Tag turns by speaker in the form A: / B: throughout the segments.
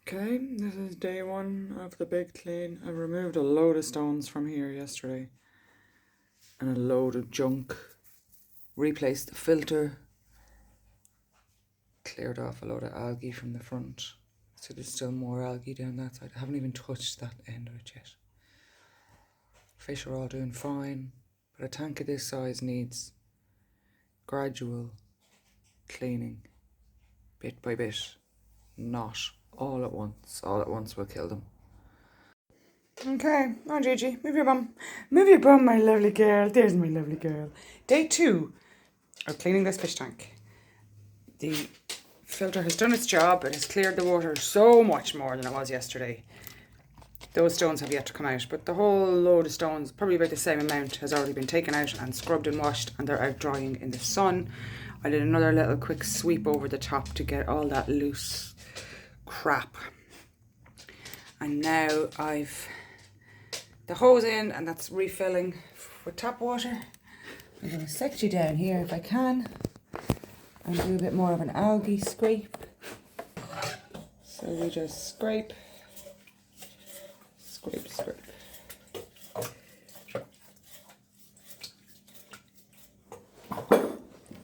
A: Okay, this is day one of the big clean. I removed a load of stones from here yesterday and a load of junk. Replaced the filter. Cleared off a load of algae from the front. So there's still more algae down that side. I haven't even touched that end of it yet. Fish are all doing fine, but a tank of this size needs gradual cleaning, bit by bit, not all at once. All at once will kill them. Okay, oh Gigi, move your bum. Move your bum, my lovely girl. There's my lovely girl. Day 2 of cleaning this fish tank. The filter has done its job. It has cleared the water so much more than it was yesterday. Those stones have yet to come out, but the whole load of stones, probably about the same amount, has already been taken out and scrubbed and washed, and they're out drying in the sun. I did another little quick sweep over the top to get all that loose crap. And now I've the hose in, and that's refilling with tap water. I'm going to set you down here if I can and do a bit more of an algae scrape. So we just scrape, scrape, scrape.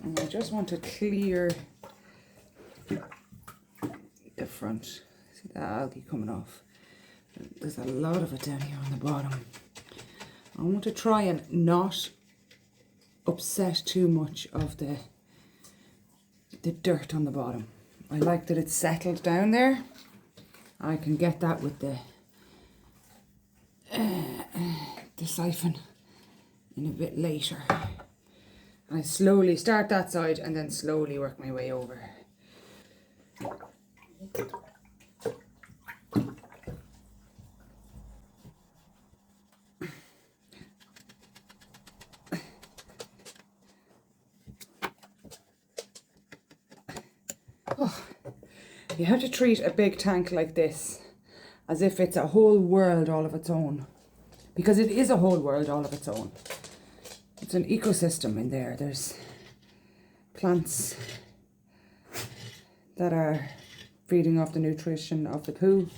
A: And I just want to clear the front. See that algae coming off? There's a lot of it down here on the bottom. I want to try and not upset too much of the dirt on the bottom. I like that it's settled down there. I can get that with the siphon in a bit later. I slowly start that side and then slowly work my way over. Oh, you have to treat a big tank like this as if it's a whole world all of its own, because it is a whole world all of its own. It's an ecosystem in there. There's plants that are feeding off the nutrition of the poo.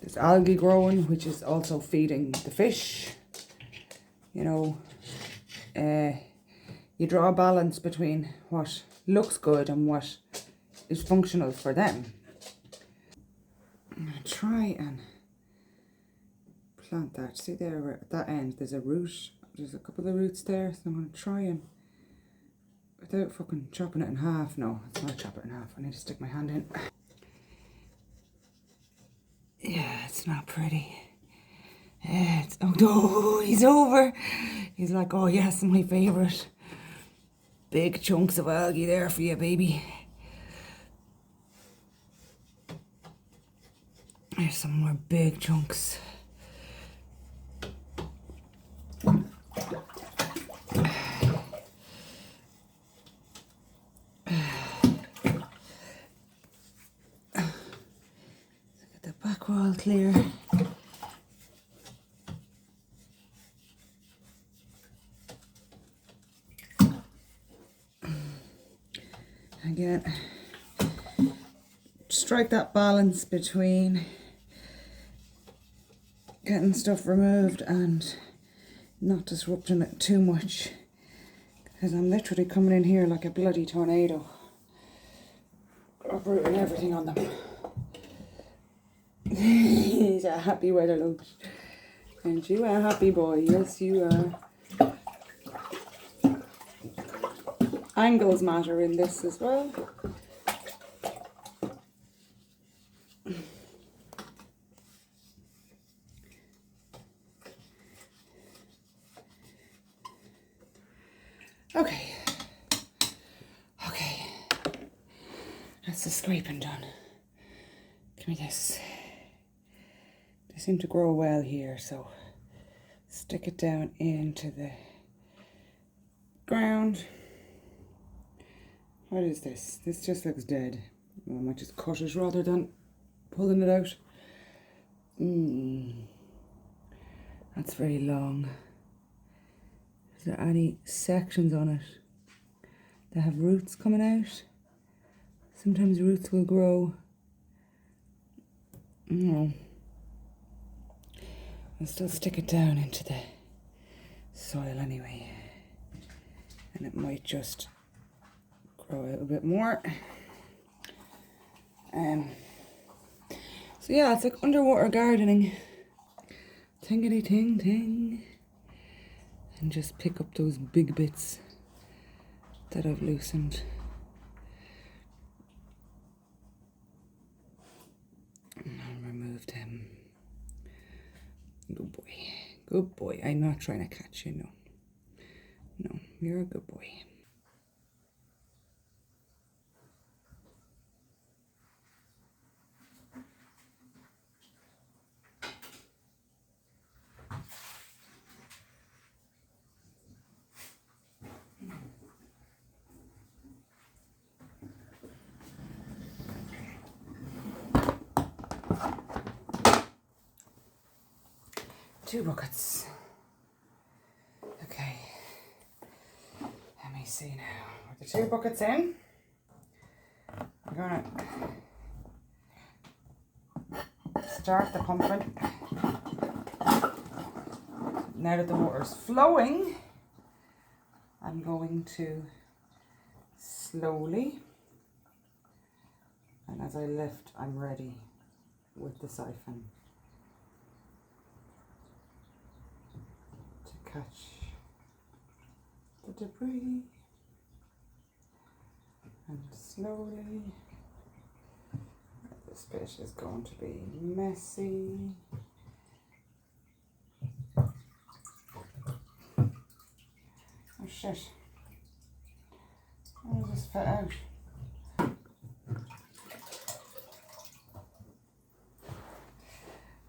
A: There's algae growing, which is also feeding the fish. You know, you draw a balance between what looks good and what is functional for them. I'm going to try and plant that. See there at that end, there's a root. There's a couple of roots there, so I'm going to try and, without fucking chopping it in half. No, it's not chop it in half. I need to stick my hand in. Yeah, it's not pretty. It's, oh no, he's over. He's like, oh yes, my favourite. Big chunks of algae there for you, baby. There's some more big chunks. Get the back wall clear. Again, strike that balance between getting stuff removed and not disrupting it too much, because I'm literally coming in here like a bloody tornado, uprooting everything on them. He's a happy weather lunch, and you are a happy boy. Yes, you are. Angles matter in this as well. Okay. Okay. That's the scraping done. Give me this. They seem to grow well here, so stick it down into the ground. What is this? This just looks dead. Well, I might just cut it rather than pulling it out. That's very long. Is there any sections on it that have roots coming out? Sometimes roots will grow
B: No. I'll still stick it down into the soil anyway. And it might just grow out a bit more. So yeah, it's like underwater gardening. Tingity ting ting. And just pick up those big bits that I've loosened. And I'll remove them. Good boy. Good boy. I'm not trying to catch you, no. No, you're a good boy. Two buckets. Okay. Let me see now. With the 2 buckets in, I'm gonna start the pumping. Now that the water's flowing, I'm going to slowly, and as I lift, I'm ready with the siphon to catch the debris. And slowly, this bit is going to be messy. Oh shit. Oh, this fit out.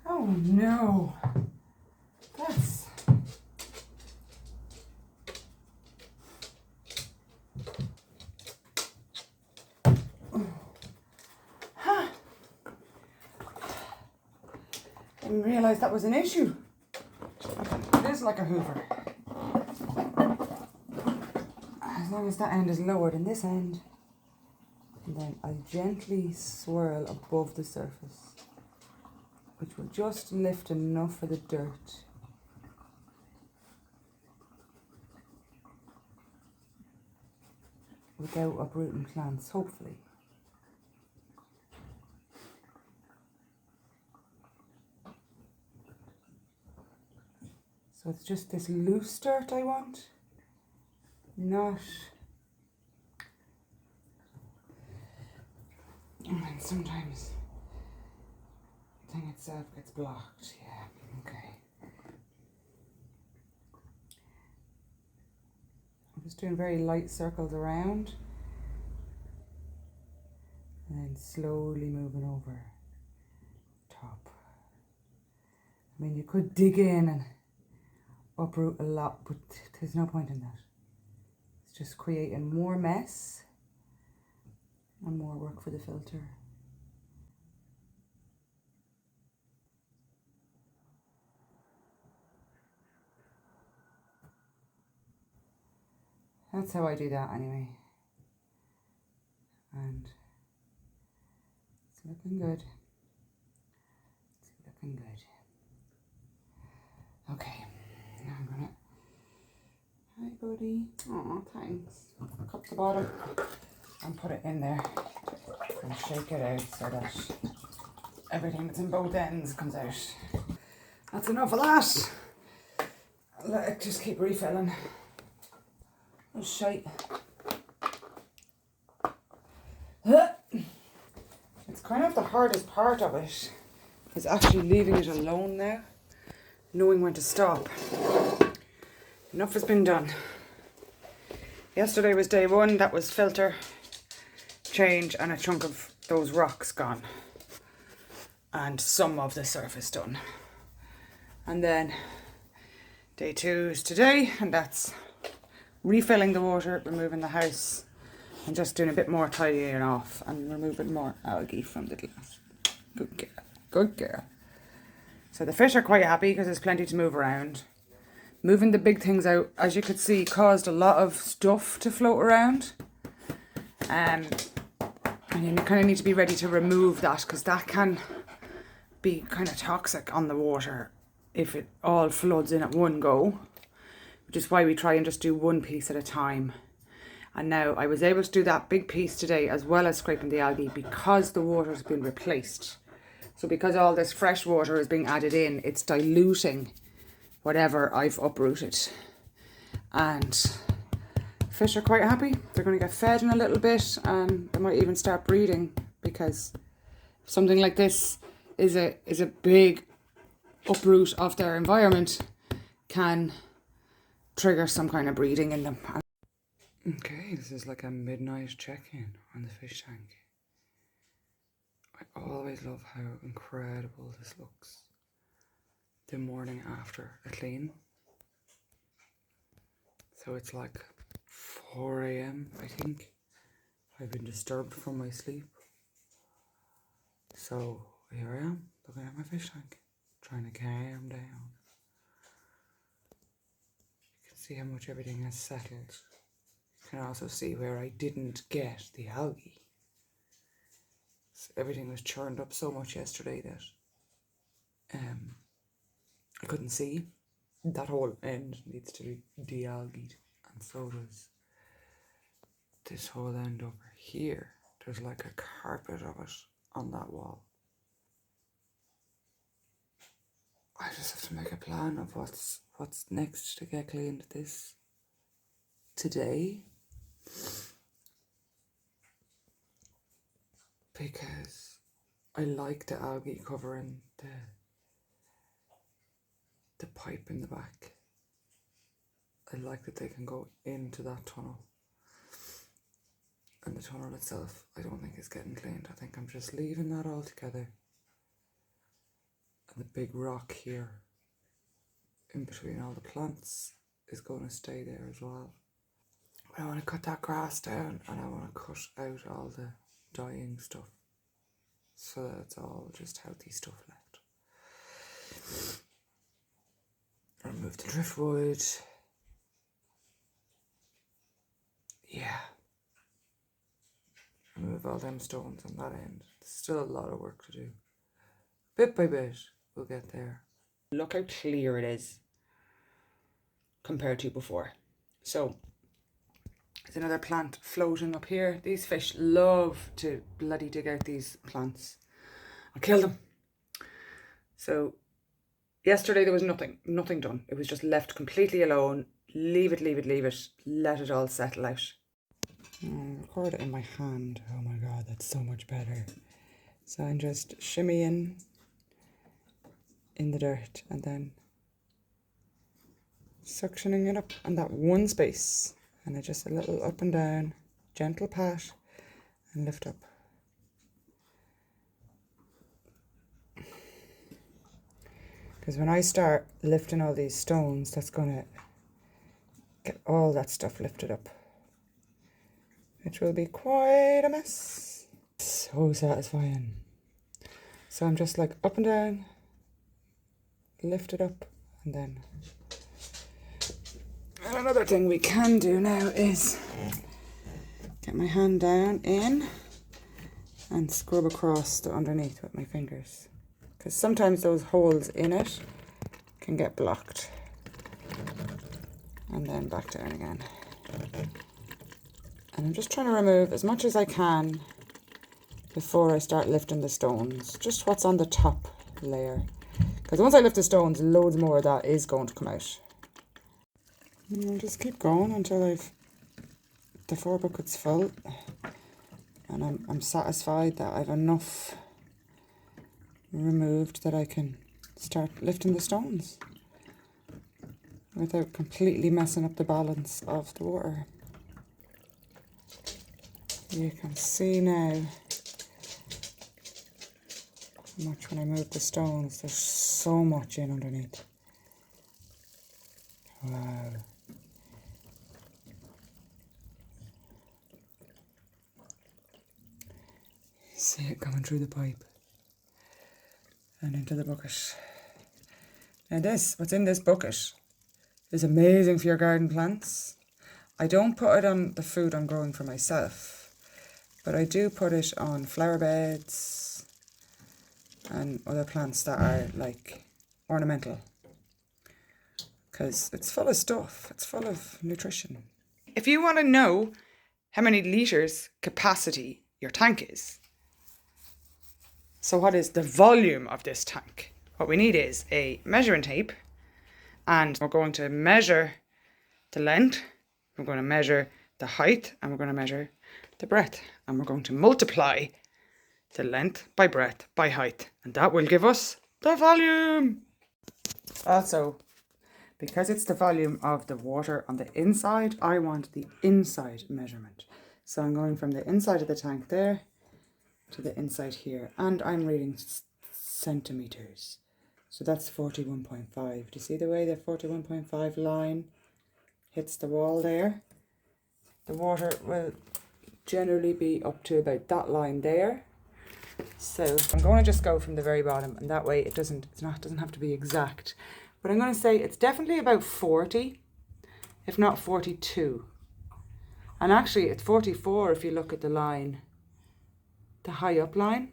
B: Oh no. That's... Didn't realise that was an issue. It is like a hoover. As long as that end is lower than this end, and then I gently swirl above the surface, which will just lift enough for the dirt. Without uprooting plants, hopefully. So it's just this loose dirt I want, not... And sometimes the thing itself gets blocked, yeah, okay. I'm just doing very light circles around and then slowly moving over top. I mean, you could dig in and uproot a lot, but there's no point in that. It's just creating more mess and more work for the filter. That's how I do that anyway. And it's looking good. It's looking good. Okay, now I'm gonna... Hi buddy. Aw, thanks. Cup the bottom and put it in there and shake it out so that everything that's in both ends comes out. That's enough of that. Let it just keep refilling. Oh shite. It's kind of the hardest part of it, is actually leaving it alone now, knowing when to stop. Enough has been done. Yesterday was day 1, that was filter change and a chunk of those rocks gone. And some of the surface done. And then day 2 is today, and that's refilling the water, removing the house, and just doing a bit more tidying off and removing more algae from the glass. Good girl, good girl. So the fish are quite happy because there's plenty to move around. Moving the big things out, as you could see, caused a lot of stuff to float around. And you kind of need to be ready to remove that, because that can be kind of toxic on the water if it all floods in at one go, which is why we try and just do one piece at a time. And now I was able to do that big piece today as well as scraping the algae because the water's been replaced. So because all this fresh water is being added in, it's diluting whatever I've uprooted. And fish are quite happy. They're going to get fed in a little bit, and they might even start breeding, because something like this is a big uproot of their environment can trigger some kind of breeding in them.
A: Okay, this is like a midnight check-in on the fish tank. I always love how incredible this looks the morning after a clean. So it's like 4 a.m. I think. I've been disturbed from my sleep. So here I am, looking at my fish tank, trying to calm down. You can see how much everything has settled. You can also see where I didn't get the algae. So everything was churned up so much yesterday that I couldn't see. That whole end needs to be de-algaed, and so does this whole end over here. There's like a carpet of it on that wall. I just have to make a plan of what's next to get cleaned this today, because I like the algae covering the pipe in the back. I like that they can go into that tunnel, and the tunnel itself I don't think is getting cleaned. I think I'm just leaving that all together, and the big rock here in between all the plants is going to stay there as well. I want to cut that grass down, and I want to cut out all the dying stuff so that it's all just healthy stuff left. Remove the driftwood. Yeah. Remove all them stones on that end. There's still a lot of work to do. Bit by bit, we'll get there.
B: Look how clear it is compared to before. So there's another plant floating up here. These fish love to bloody dig out these plants. I'll kill them. So yesterday there was nothing done. It was just left completely alone. Leave it, let it all settle out. I'll record it in my hand. Oh my god, that's so much better. So I'm just shimmying in the dirt and then suctioning it up on that one space, and I just a little up and down, gentle pat and lift up. Because when I start lifting all these stones, that's going to get all that stuff lifted up, which will be quite a mess. So satisfying. So I'm just like up and down, lift it up, and then. And another thing we can do now is get my hand down in and scrub across the underneath with my fingers, because sometimes those holes in it can get blocked. And then back down again. And I'm just trying to remove as much as I can before I start lifting the stones, just what's on the top layer, because once I lift the stones, loads more of that is going to come out. And I'll just keep going until the 4 buckets full, and I'm satisfied that I've enough removed that I can start lifting the stones without completely messing up the balance of the water. You can see now how much when I move the stones, there's so much in underneath. Wow. See it coming through the pipe and into the bucket. Now what's in this bucket is amazing for your garden plants. I don't put it on the food I'm growing for myself, but I do put it on flower beds and other plants that are like ornamental, because it's full of stuff. It's full of nutrition. If you want to know how many litres capacity your tank is, so what is the volume of this tank? What we need is a measuring tape, and we're going to measure the length, we're going to measure the height, and we're going to measure the breadth, and we're going to multiply the length by breadth by height, and that will give us the volume. Also, because it's the volume of the water on the inside, I want the inside measurement. So I'm going from the inside of the tank there to the inside here, and I'm reading centimeters. So that's 41.5. Do you see the way the 41.5 line hits the wall there? The water will generally be up to about that line there. So I'm going to just go from the very bottom, and that way it doesn't have to be exact. But I'm going to say it's definitely about 40, if not 42. And actually it's 44 if you look at the line, the high up line.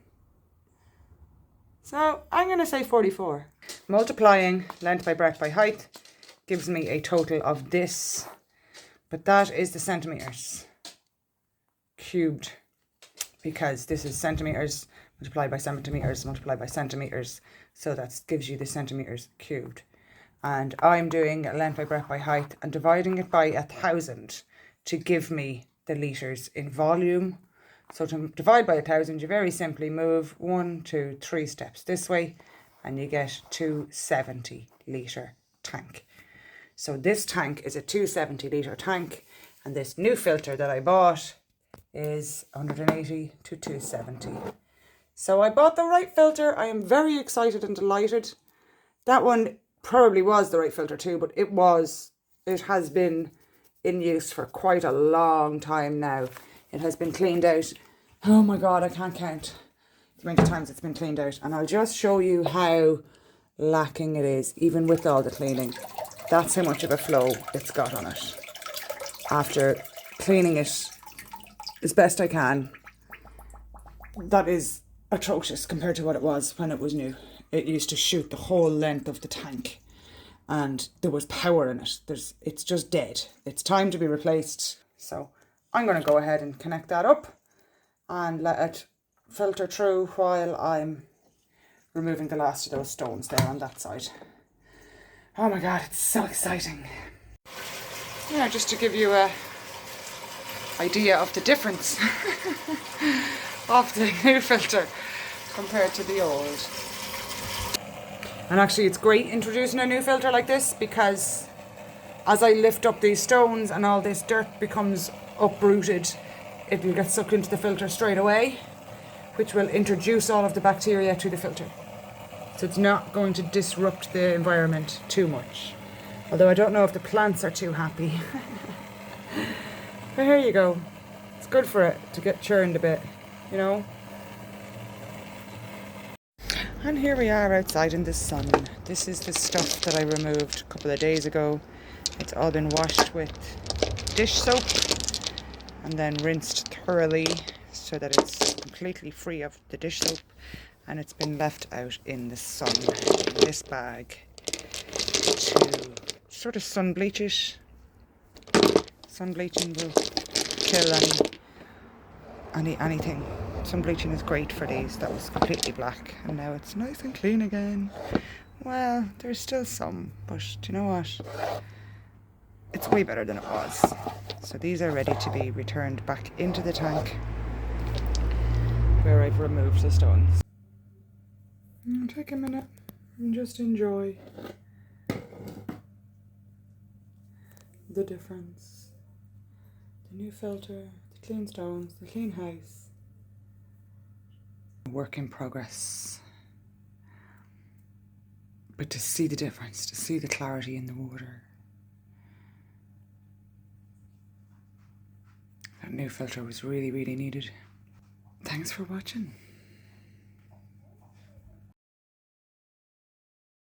B: So I'm going to say 44. Multiplying length by breadth by height gives me a total of this, but that is the centimeters cubed, because this is centimeters multiplied by centimeters multiplied by centimeters, so that gives you the centimeters cubed. And I'm doing length by breadth by height and dividing it by 1,000 to give me the litres in volume. So to divide by 1,000, you very simply move 1, 2, 3 steps this way, and you get 270 litre tank. So this tank is a 270 litre tank, and this new filter that I bought is 180 to 270. So I bought the right filter. I am very excited and delighted. That one probably was the right filter too, but it has been in use for quite a long time now. It has been cleaned out. Oh my God, I can't count the amount of times it's been cleaned out. And I'll just show you how lacking it is, even with all the cleaning. That's how much of a flow it's got on it. After cleaning it as best I can, that is atrocious compared to what it was when it was new. It used to shoot the whole length of the tank, and there was power in it. It's just dead. It's time to be replaced. So I'm going to go ahead and connect that up and let it filter through while I'm removing the last of those stones there on that side. Oh my God, it's so exciting. Yeah, just to give you a idea of the difference of the new filter compared to the old. And actually it's great introducing a new filter like this, because as I lift up these stones and all this dirt becomes uprooted, it will get sucked into the filter straight away, which will introduce all of the bacteria to the filter. So it's not going to disrupt the environment too much. Although I don't know if the plants are too happy. But here you go. It's good for it to get churned a bit, you know. And here we are outside in the sun. This is the stuff that I removed a couple of days ago. It's all been washed with dish soap and then rinsed thoroughly so that it's completely free of the dish soap, and it's been left out in the sun in this bag to sort of sun bleach it. Sun bleaching will kill anything. Sun bleaching is great for these. That was completely black and now it's nice and clean again. Well, there's still some, but do you know what? It's way better than it was. So these are ready to be returned back into the tank where I've removed the stones. Take a minute and just enjoy the difference. The new filter, the clean stones, the clean house. Work in progress. But to see the difference, to see the clarity in the water. That new filter was really, really needed. Thanks for watching.